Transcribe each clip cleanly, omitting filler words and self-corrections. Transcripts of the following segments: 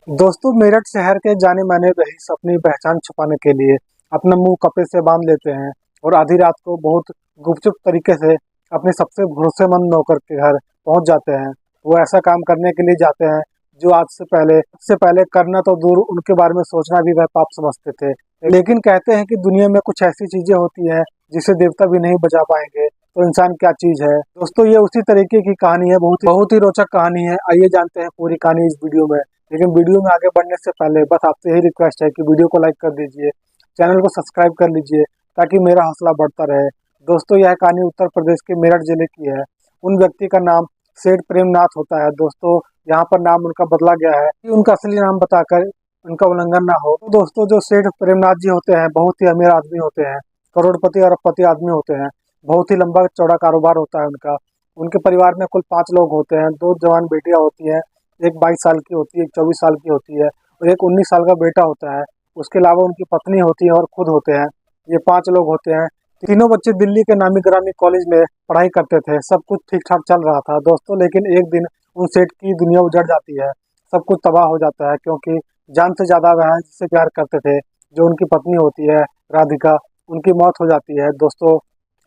दोस्तों, मेरठ शहर के जाने माने रईस अपनी पहचान छुपाने के लिए अपना मुंह कपड़े से बांध लेते हैं और आधी रात को बहुत गुपचुप तरीके से अपने सबसे भरोसेमंद नौकर के घर पहुंच जाते हैं। वो ऐसा काम करने के लिए जाते हैं जो आज से पहले करना तो दूर, उनके बारे में सोचना भी वह पाप समझते थे। लेकिन कहते हैं कि दुनिया में कुछ ऐसी चीजें होती हैं जिसे देवता भी नहीं बचा पाएंगे, तो इंसान क्या चीज है। दोस्तों, ये उसी तरीके की कहानी है, बहुत ही रोचक कहानी है। आइए जानते हैं पूरी कहानी इस वीडियो में। लेकिन वीडियो में आगे बढ़ने से पहले बस आपसे यही रिक्वेस्ट है कि वीडियो को लाइक कर दीजिए, चैनल को सब्सक्राइब कर लीजिए ताकि मेरा हौसला बढ़ता रहे। दोस्तों, यह कहानी उत्तर प्रदेश के मेरठ जिले की है। उन व्यक्ति का नाम सेठ प्रेमनाथ होता है। दोस्तों, यहाँ पर नाम उनका बदला गया है कि उनका असली नाम बताकर उनका उल्लंघन ना हो। तो दोस्तों, जो सेठ प्रेमनाथ जी होते हैं बहुत ही अमीर आदमी होते हैं, करोड़पति अरबपति आदमी होते हैं। बहुत ही लंबा चौड़ा कारोबार होता है उनका। उनके परिवार में कुल 5 लोग होते हैं। 2 जवान बेटियां होती हैं, एक 22 साल की होती है, एक 24 साल की होती है और एक 19 साल का बेटा होता है। उसके अलावा उनकी पत्नी होती है और खुद होते हैं। ये 5 लोग होते हैं। तीनों बच्चे दिल्ली के नामी गिरामी कॉलेज में पढ़ाई करते थे। सब कुछ ठीक ठाक चल रहा था दोस्तों, लेकिन एक दिन उन सेठ की दुनिया उजड़ जाती है। सब कुछ तबाह हो जाता है क्योंकि जान से ज्यादा वह जिससे प्यार करते थे, जो उनकी पत्नी होती है राधिका, उनकी मौत हो जाती है। दोस्तों,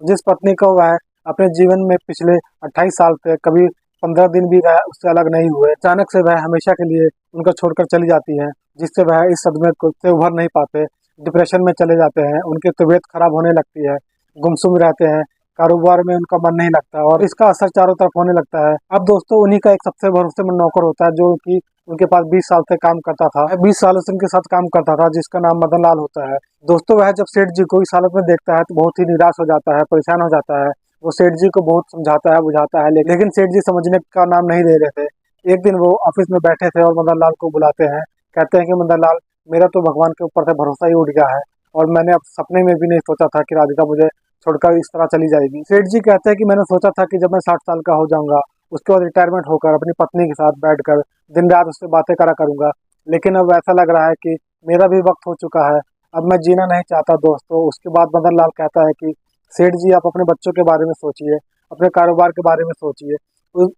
जिस पत्नी को वह अपने जीवन में पिछले 28 साल से कभी 15 दिन भी वह उससे अलग नहीं हुए, अचानक से वह हमेशा के लिए उनको छोड़कर चली जाती है, जिससे वह इस सदमे से उभर नहीं पाते, डिप्रेशन में चले जाते हैं। उनकी तबीयत खराब होने लगती है, गुमसुम रहते हैं, कारोबार में उनका मन नहीं लगता और इसका असर चारों तरफ होने लगता है। अब दोस्तों, उन्हीं का एक सबसे भरोसेमंद नौकर होता है जो कि उनके पास 20 साल से काम करता था। 20 सालों से उनके साथ काम करता था, जिसका नाम मदन लाल होता है। दोस्तों, वह जब सेठ जी को इस हालत में देखता है तो बहुत ही निराश हो जाता है, परेशान हो जाता है। वो सेठ जी को बहुत समझाता है, बुझाता है, लेकिन सेठ जी समझने का नाम नहीं ले रहे थे। एक दिन वो ऑफिस में बैठे थे और मदन लाल को बुलाते हैं। कहते हैं कि मदन लाल, मेरा तो भगवान के ऊपर से भरोसा ही उठ गया है और मैंने अब सपने में भी नहीं सोचा था कि राधिका मुझे छोड़कर इस तरह चली जाएगी। सेठ जी कहते हैं कि मैंने सोचा था कि जब मैं 60 साल का हो जाऊंगा, उसके बाद रिटायरमेंट होकर अपनी पत्नी के साथ बैठकर दिन रात उससे बातें करा करूंगा, लेकिन अब ऐसा लग रहा है कि मेरा भी वक्त हो चुका है, अब मैं जीना नहीं चाहता। दोस्तों, उसके बाद मदन लाल कहता है कि सेठ जी, आप अपने बच्चों के बारे में सोचिए, अपने कारोबार के बारे में सोचिए। उस-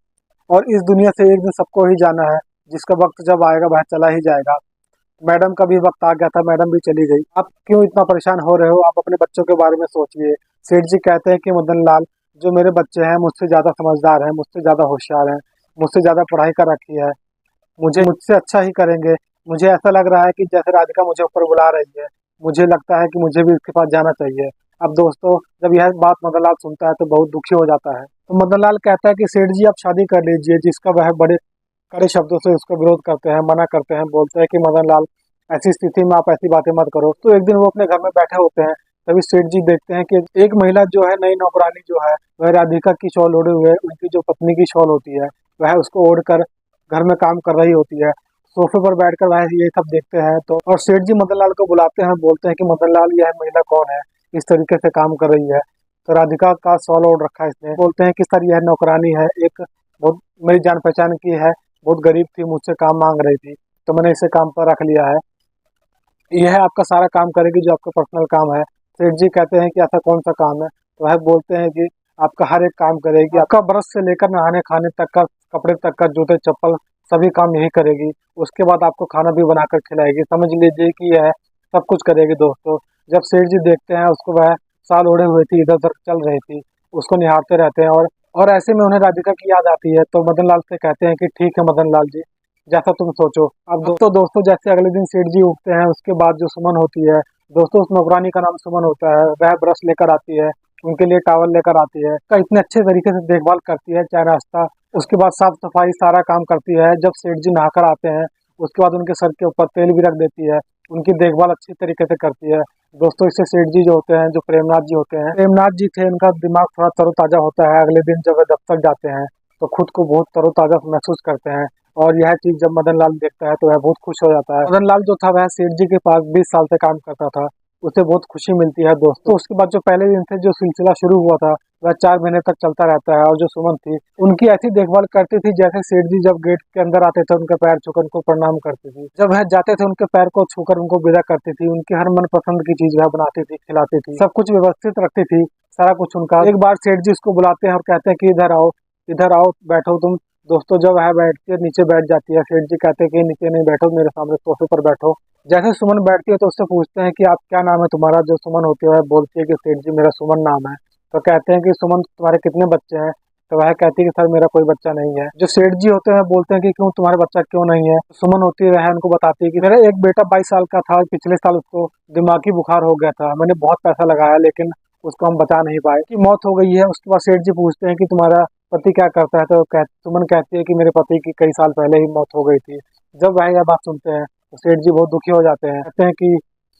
और इस दुनिया से एक दिन सबको ही जाना है, जिसका वक्त जब आएगा वह चला ही जाएगा। मैडम का भी वक्त आ गया था, मैडम भी चली गई। आप क्यों इतना परेशान हो रहे हो, आप अपने बच्चों के बारे में सोचिए। सेठ जी कहते हैं कि मदन लाल, जो मेरे बच्चे हैं मुझसे ज्यादा समझदार हैं, मुझसे ज्यादा होशियार हैं, मुझसे ज्यादा पढ़ाई कर रखी है, मुझे मुझसे अच्छा ही करेंगे। मुझे ऐसा लग रहा है कि जैसे राधिका मुझे ऊपर बुला रही है, मुझे लगता है कि मुझे भी उसके पास जाना चाहिए। अब दोस्तों, जब यह बात मदन लाल सुनता है तो बहुत दुखी हो जाता है। तो मदन लाल कहता है कि सेठ जी, आप शादी कर लीजिए, जिसका वह बड़े कड़े शब्दों से उसका विरोध करते हैं, मना करते हैं, बोलते हैं कि मदन लाल, ऐसी स्थिति में आप ऐसी बातें मत करो। तो एक दिन वो अपने घर में बैठे होते हैं, तभी सेठ जी देखते हैं कि एक महिला जो है, नई नौकरानी जो है, वह राधिका की शॉल ओढ़े हुए उनकी जो पत्नी की शॉल होती है, वह उसको ओढ़कर घर में काम कर रही होती है। सोफे पर बैठकर वह ये सब देखते हैं तो और सेठ जी मदन लाल को बुलाते हैं, बोलते हैं कि मदन लाल, यह महिला कौन है, इस तरीके से काम कर रही है। तो राधिका का शॉल ओढ़ रखा है इसने। बोलते हैं कि सर, यह नौकरानी है, एक बहुत मेरी जान पहचान की है, बहुत गरीब थी, मुझसे काम मांग रही थी, तो मैंने इसे काम पर रख लिया है। यह आपका सारा काम करेगी, जो आपका पर्सनल काम है। सेठ जी कहते हैं कि ऐसा कौन सा काम है, तो वह बोलते हैं कि आपका हर एक काम करेगी, आपका ब्रश से लेकर नहाने खाने तक का, कपड़े तक का, जूते चप्पल सभी काम यही करेगी। उसके बाद आपको खाना भी बनाकर खिलाएगी। समझ लीजिए कि यह सब कुछ करेगी। दोस्तों, जब सेठ जी देखते हैं उसको, वह साल ओढ़े हुए थी, इधर उधर चल रही थी, उसको निहारते रहते हैं और ऐसे में उन्हें राधिका की याद आती है। तो मदन लाल से कहते हैं कि ठीक है मदन लाल जी, जैसा तुम सोचो। अब दोस्तों, जैसे अगले दिन सेठ जी उठते हैं, उसके बाद जो सुमन होती है, दोस्तों उस नौकरानी का नाम सुमन होता है, वह ब्रश लेकर आती है, उनके लिए टॉवल लेकर आती है, का इतने अच्छे तरीके से देखभाल करती है, चाय नाश्ता, उसके बाद साफ सफाई सारा काम करती है। जब सेठ जी नहाकर आते हैं, उसके बाद उनके सर के ऊपर तेल भी रख देती है, उनकी देखभाल अच्छी तरीके से करती है। दोस्तों, इससे सेठ जी जो होते हैं, जो प्रेमनाथ जी होते हैं, प्रेमनाथ जी थे, उनका दिमाग थोड़ा तरोताजा होता है। अगले दिन जब वे दफ्तर जाते हैं तो खुद को बहुत तरोताजा महसूस करते हैं और यह चीज जब मदन लाल देखता है तो वह बहुत खुश हो जाता है। मदन लाल जो था वह सेठ जी के पास 20 साल से काम करता था, उसे बहुत खुशी मिलती है। दोस्तों, उसके बाद जो पहले दिन से जो सिलसिला शुरू हुआ था, वह 4 महीने तक चलता रहता है और जो सुमन थी, उनकी ऐसी देखभाल करती थी जैसे सेठ जी जब गेट के अंदर आते थे उनके पैर छूकर उनको प्रणाम करती थी, जब वह जाते थे उनके पैर को छूकर उनको विदा करती थी, उनकी हर मनपसंद की चीज वह बनाती थी, खिलाती थी, सब कुछ व्यवस्थित रखती थी, सारा कुछ उनका। एक बार सेठ जी उसको बुलाते हैं और कहते हैं कि इधर आओ, इधर आओ, बैठो तुम, दोस्तों जब वह बैठती है नीचे बैठ जाती है, सेठ जी कहते हैं कि नीचे नहीं बैठो, मेरे सामने सोफे पर बैठो। जैसे सुमन बैठती है तो उससे पूछते हैं कि आप क्या नाम है तुम्हारा। जो सुमन होती है वह बोलती है कि सेठ जी मेरा सुमन नाम है। तो कहते हैं कि सुमन तुम्हारे कितने बच्चे हैं। तो वह कहती है कि सर मेरा कोई बच्चा नहीं है। जो सेठ जी होते हैं बोलते हैं कि क्यों तुम्हारा बच्चा क्यों नहीं है। सुमन होती है वह उनको बताती है कि मेरा एक बेटा 22 साल का था, पिछले साल उसको दिमागी बुखार हो गया था, मैंने बहुत पैसा लगाया लेकिन उसको हम बचा नहीं पाए, की मौत हो गई है। उसके बाद सेठ जी पूछते हैं कि तुम्हारा पति क्या करता है। तो सुमन कहती है कि मेरे पति की कई साल पहले ही मौत हो गई थी। जब वह यह बात सुनते हैं तो सेठ जी बहुत दुखी हो जाते हैं, कहते हैं कि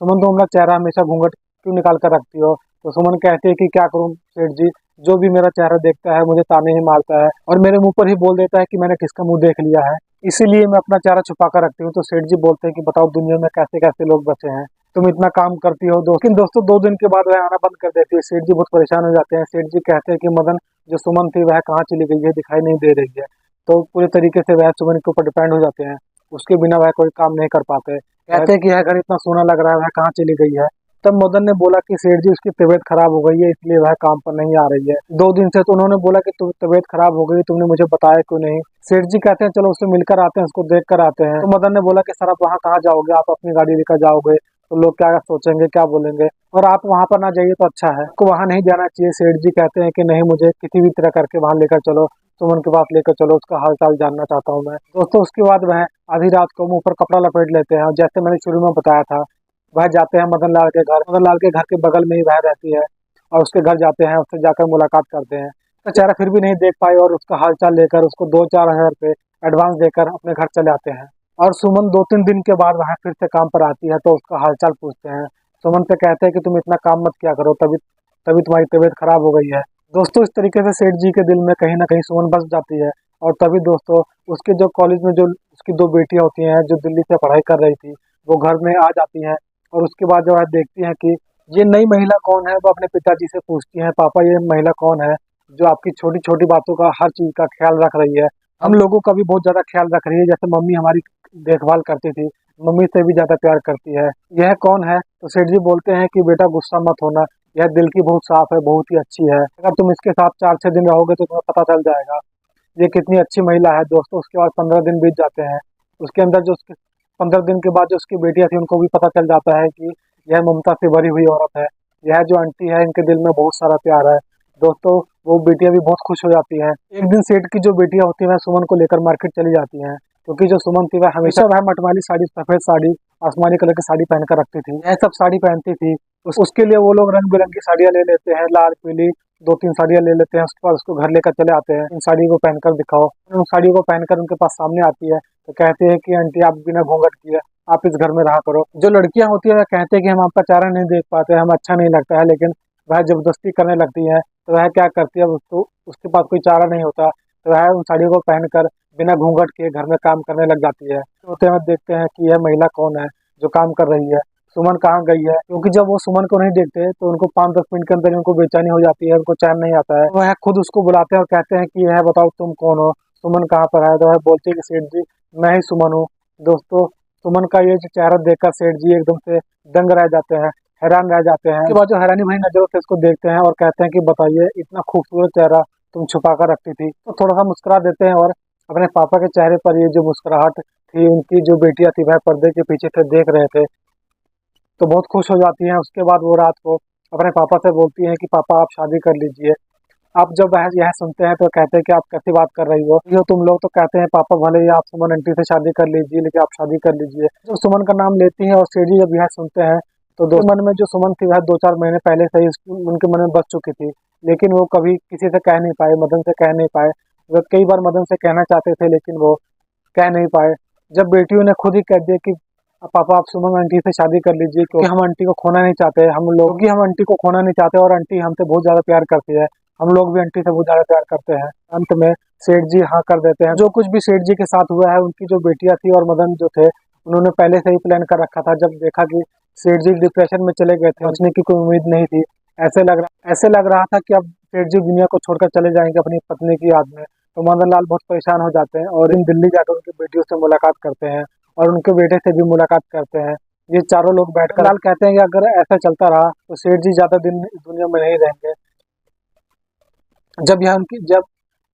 सुमन तुम अपना चेहरा हमेशा घूंघट क्यों निकाल कर रखती हो। तो सुमन कहती है कि क्या करूं सेठ जी, जो भी मेरा चेहरा देखता है मुझे ताने ही मारता है और मेरे मुंह पर ही बोल देता है कि मैंने किसका मुंह देख लिया है, इसीलिए मैं अपना चेहरा छुपा कर रखती हूँ। तो सेठ जी बोलते हैं कि बताओ दुनिया में कैसे कैसे लोग बचे हैं, तुम इतना काम करती हो। लेकिन दोस्तों 2 दिन के बाद वह आना बंद कर देती है। सेठ जी बहुत परेशान हो जाते हैं। सेठ जी कहते हैं कि मदन, जो सुमन थी वह कहाँ चली गई है, दिखाई नहीं दे रही है। तो पूरे तरीके से वह सुमन के ऊपर डिपेंड हो जाते हैं, उसके बिना वह कोई काम नहीं कर पाते। कहते हैं कि यह घर इतना सोना लग रहा है, वह कहाँ चली गई है। तब मदन ने बोला कि सेठ जी उसकी तबीयत खराब हो गई है इसलिए वह काम पर नहीं आ रही है 2 दिन से। तो उन्होंने बोला कि तुम तबीयत खराब हो गई, तुमने मुझे बताया क्यों नहीं। सेठ जी कहते हैं चलो उससे मिलकर आते हैं, उसको देख कर आते हैं। तो मदन ने बोला कि सर आप वहाँ कहाँ जाओगे, आप अपनी गाड़ी लेकर जाओगे तो लोग क्या सोचेंगे, क्या बोलेंगे, और आप वहाँ पर ना जाइए तो अच्छा है, आपको वहाँ नहीं जाना चाहिए। सेठ जी कहते हैं कि नहीं, मुझे किसी भी तरह करके वहाँ लेकर चलो, सुमन के पास लेकर चलो, उसका हाल चाल जानना चाहता हूँ मैं। दोस्तों उसके बाद वह आधी रात को मुंह पर कपड़ा लपेट लेते हैं और जैसे मैंने शुरू में बताया था वह जाते हैं मदन लाल के घर। मदन लाल के घर के बगल में ही वह रहती है और उसके घर जाते हैं, उससे जाकर मुलाकात करते हैं। उसका चेहरा फिर भी नहीं देख पाए और उसका हाल चाल लेकर उसको 2-4 हज़ार रुपये एडवांस देकर अपने घर चले आते हैं। और सुमन 2-3 दिन के बाद वहाँ फिर से काम पर आती है तो उसका हालचाल पूछते हैं। सुमन से कहते हैं कि तुम इतना काम मत किया करो, तभी तभी तुम्हारी तबीयत खराब हो गई है। दोस्तों इस तरीके से सेठ जी के दिल में कहीं ना कहीं सुमन बस जाती है। और तभी दोस्तों उसके जो कॉलेज में जो उसकी 2 बेटियां होती हैं जो दिल्ली से पढ़ाई कर रही थी, वो घर में आ जाती हैं। और उसके बाद जब वह देखती हैं कि ये नई महिला कौन है, वो अपने पिताजी से पूछती हैं, पापा ये महिला कौन है जो आपकी छोटी छोटी बातों का हर चीज का ख्याल रख रही है, हम लोगों का भी बहुत ज्यादा ख्याल रख रही है, जैसे मम्मी हमारी देखभाल करती थी, मम्मी से भी ज्यादा प्यार करती है। यह कौन है। तो सेठ जी बोलते हैं कि बेटा गुस्सा मत होना, यह दिल की बहुत साफ है, बहुत ही अच्छी है, अगर तुम इसके साथ 4-6 दिन रहोगे तो तुम्हें पता चल जाएगा ये कितनी अच्छी महिला है। दोस्तों उसके बाद 15 दिन बीत जाते हैं। उसके अंदर जो उसके 15 दिन के बाद जो उसकी बेटियां थी उनको भी पता चल जाता है कि यह ममता से भरी हुई औरत है, यह जो आंटी है इनके दिल में बहुत सारा प्यार है। दोस्तों वो बेटियां भी बहुत खुश हो जाती हैं। एक दिन सेठ की जो बेटियां होती हैं वह सुमन को लेकर मार्केट चली जाती हैं, क्योंकि जो सुमन थी वह हमेशा वह मटमैली साड़ी, सफेद साड़ी, आसमानी कलर की साड़ी पहनकर रखती थी, यह सब साड़ी पहनती थी। उसके लिए वो लोग रंग बिरंगी साड़ियाँ ले लेते हैं, लाल पीली 2-3 साड़ियाँ ले लेते हैं। उसके बाद उसको घर लेकर चले आते हैं, इन साड़ी को पहनकर दिखाओ। उन साड़ियों को पहनकर उनके पास सामने आती है तो कहते हैं कि आंटी आप बिना घूंघट किए आप इस घर में रहा करो। जो लड़कियां होती है वह कहते हैं कि हम आपका चेहरा नहीं देख पाते, हम अच्छा नहीं लगता है, लेकिन वह जबरदस्ती करने लगती है। तो वह क्या करती है, उसको उसके पास कोई चारा नहीं होता तो वह उन साड़ियों को पहनकर बिना घूंघट के घर में काम करने लग जाती है। होते हुए देखते हैं कि यह महिला कौन है जो काम कर रही है, सुमन कहाँ गई है, क्योंकि जब वो सुमन को नहीं देखते तो उनको 5-10 मिनट के अंदर उनको बेचैनी हो जाती है, उनको चैन नहीं आता है। तो वह खुद उसको बुलाते हैं और कहते हैं कि यह बताओ तुम कौन हो, सुमन कहाँ पर है। तो वह बोलती है कि सेठ जी मैं ही सुमन हूँ। दोस्तों सुमन का ये जो चेहरा देखकर सेठ जी एकदम से दंग रह जाते हैं, हैरान रह जाते हैं। उसके बाद जो हैरानी भरी नजरों से इसको देखते हैं और कहते हैं कि बताइए इतना खूबसूरत चेहरा तुम छुपा कर रखती थी। तो थोड़ा सा मुस्कुरा देते हैं और अपने पापा के चेहरे पर ये जो मुस्कुराहट थी, उनकी जो बेटियां थी वह पर्दे के पीछे से देख रहे थे, तो बहुत खुश हो जाती हैं। उसके बाद वो रात को अपने पापा से बोलती हैं कि पापा आप शादी कर लीजिए। आप जब वह यह सुनते हैं तो कहते हैं कि आप कैसी बात कर रही हो, यो तुम लोग तो कहते हैं पापा भले ही आप सुमन आंटी से शादी कर लीजिए, लेकिन आप शादी कर लीजिए। जब सुमन का नाम लेती हैं और सेठ जी जब यह सुनते हैं तो दो मन में जो सुमन थी वह 2-4 महीने पहले से ही उनके मन में बस चुकी थी, लेकिन वो कभी किसी से कह नहीं पाए, मदन से कह नहीं पाए। वे कई बार मदन से कहना चाहते थे लेकिन वो कह नहीं पाए। जब बेटियों ने खुद ही कह दिया कि पापा आप सुमन आंटी से शादी कर लीजिए, क्योंकि हम आंटी को खोना नहीं चाहते, हम लोग क्योंकि हम आंटी को खोना नहीं चाहते और आंटी हमसे बहुत ज्यादा प्यार करती है, हम लोग भी आंटी से बहुत ज्यादा प्यार करते हैं। अंत में सेठ जी हाँ कर देते हैं। जो कुछ भी सेठ जी के साथ हुआ है, उनकी जो बेटियां थी और मदन जो थे उन्होंने पहले से ही प्लान कर रखा था। जब देखा कि सेठ जी डिप्रेशन में चले गए थे, बचने की कोई उम्मीद नहीं थी, ऐसे लग रहा था कि अब सेठ जी दुनिया को छोड़कर चले जाएंगे अपनी पत्नी की याद में। तो मदन लाल बहुत परेशान हो जाते हैं और इन दिल्ली जाकर उनकी बेटियों से मुलाकात करते हैं और उनके बेटे से भी मुलाकात करते हैं। ये चारों लोग बैठकर लाल कहते हैं कि अगर ऐसा चलता रहा तो सेठ जी ज्यादा दिन इस दुनिया में नहीं रहेंगे। जब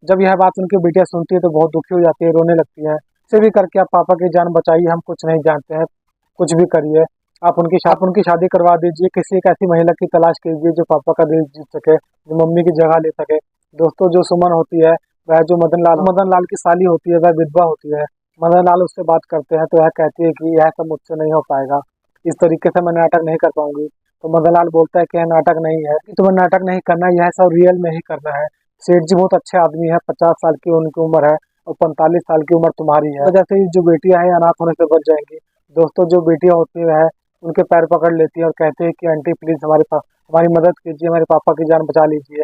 जब यह बात उनकी बेटियां सुनती है तो बहुत दुखी हो जाती है, रोने लगती है। से भी करके आप पापा की जान बचाइए, हम कुछ नहीं जानते हैं, कुछ भी करिए। आप उनकी शादी करवा दीजिए, किसी एक ऐसी महिला की तलाश कीजिए जो पापा का दिल जीत सके, जो मम्मी की जगह ले सके। दोस्तों, जो सुमन होती है, वह जो मदन लाल की साली होती है, वह विधवा होती है। मदन लाल उससे बात करते हैं तो वह कहती है कि यह सब मुझसे नहीं हो पाएगा, इस तरीके से मैं नाटक नहीं कर पाऊंगी। तो मदन लाल बोलता है कि यह नाटक नहीं है, कि तुम्हें नाटक नहीं करना, यह सब रियल में ही करना है। सेठ जी बहुत अच्छे आदमी है, 50 साल की उनकी उम्र है और 45 साल की उम्र तुम्हारी है। जैसे जो बेटियां हैं अनाथ होने से बच जाएंगी। दोस्तों, जो बेटियां होती है उनके पैर पकड़ लेती है और कहते हैं कि आंटी प्लीज हमारे पास हमारी मदद कीजिए, हमारे पापा की जान बचा लीजिए।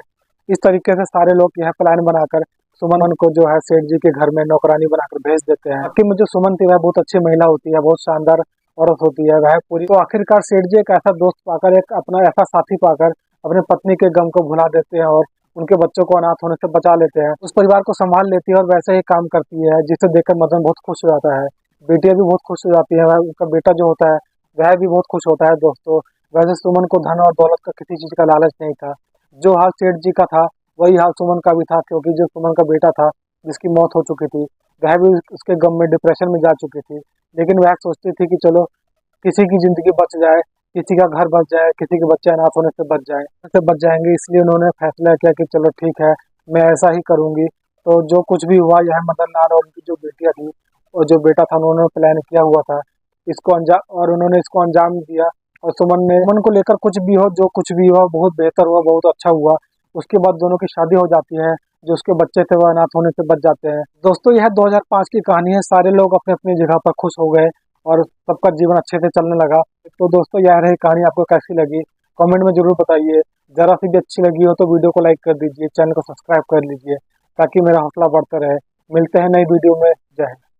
इस तरीके से सारे लोग यह प्लान बनाकर सुमन को जो है सेठ जी के घर में नौकरानी बनाकर भेज देते हैं। बाकी में जो सुमन थी वह बहुत अच्छी महिला होती है, बहुत शानदार औरत होती है वह पूरी। तो आखिरकार सेठ जी एक ऐसा दोस्त पाकर, एक अपना ऐसा साथी पाकर अपने पत्नी के गम को भुला देते हैं और उनके बच्चों को अनाथ होने से बचा लेते हैं। उस परिवार को संभाल लेती है और वैसे ही काम करती है, जिसे देखकर मदन बहुत खुश हो जाता है। बेटियां भी बहुत खुश हो जाती है, उनका बेटा जो होता है वह भी बहुत खुश होता है। दोस्तों, वैसे सुमन को धन और दौलत का किसी चीज का लालच नहीं था। जो हाल सेठ जी का था वही हाल सुमन का भी था, क्योंकि जो सुमन का बेटा था जिसकी मौत हो चुकी थी, वह भी उसके गम में डिप्रेशन में जा चुकी थी। लेकिन वह सोचती थी कि चलो किसी की जिंदगी बच जाए, किसी का घर बच जाए, किसी के बच्चे अनाथ होने से बच जाएंगे। इसलिए उन्होंने फैसला किया कि चलो ठीक है, मैं ऐसा ही करूंगी। तो जो कुछ भी हुआ, यह मदन लाल और उनकी जो बेटियां थी और जो बेटा था, उन्होंने प्लान किया हुआ था इसको अंजाम, और उन्होंने इसको अंजाम दिया। और सुमन को लेकर कुछ भी हो, जो कुछ भी हुआ बहुत बेहतर हुआ, बहुत अच्छा हुआ। उसके बाद दोनों की शादी हो जाती है, जो उसके बच्चे थे वह अनाथ होने से बच जाते हैं। दोस्तों, यह 2005 की कहानी है। सारे लोग अपने अपनी जगह पर खुश हो गए और सबका जीवन अच्छे से चलने लगा। तो दोस्तों, यह रही कहानी, आपको कैसी लगी कमेंट में जरूर बताइए। जरा सी भी अच्छी लगी हो तो वीडियो को लाइक कर दीजिए, चैनल को सब्सक्राइब कर लीजिए ताकि मेरा हौसला बढ़ता रहे। मिलते हैं नई वीडियो में। जय हिंद।